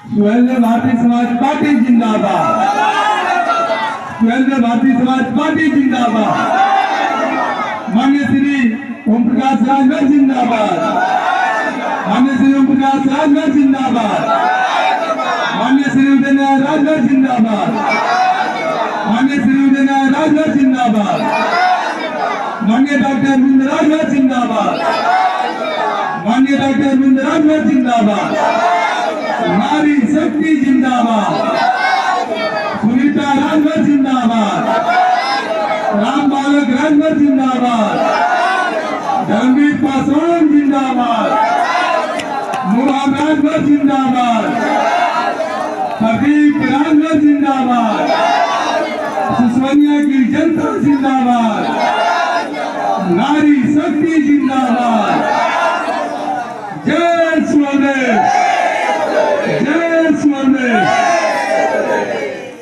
Suheldev Bharatiya Samaj party जिंदाबाद। Suheldev Bharatiya Samaj party जिंदाबाद। मान्य श्री ओम प्रकाश राजभर जिंदाबाद। मान्य श्री ओम प्रकाश राजभर जिंदाबाद। मान्य श्री उदयनारायण राजभर जिंदाबाद। मान्य श्री उदयनारायण राजभर जिंदाबाद। मान्य डॉक्टर मुंद राजभर जिंदाबाद। मान्य डॉक्टर मुंद राजभर जिंदाबाद। नारी शक्ति जिंदाबाद। सुनीता राजभर जिंदाबाद। राम बालक राजभर जिंदाबाद। धर्मवीर पासवान जिंदाबाद। मुराद राजभर जिंदाबाद। प्रदीप राजभर जिंदाबाद। सुसवनिया की जनता जिंदाबाद। नारी शक्ति जिंदाबाद। जय सुहेलदेव।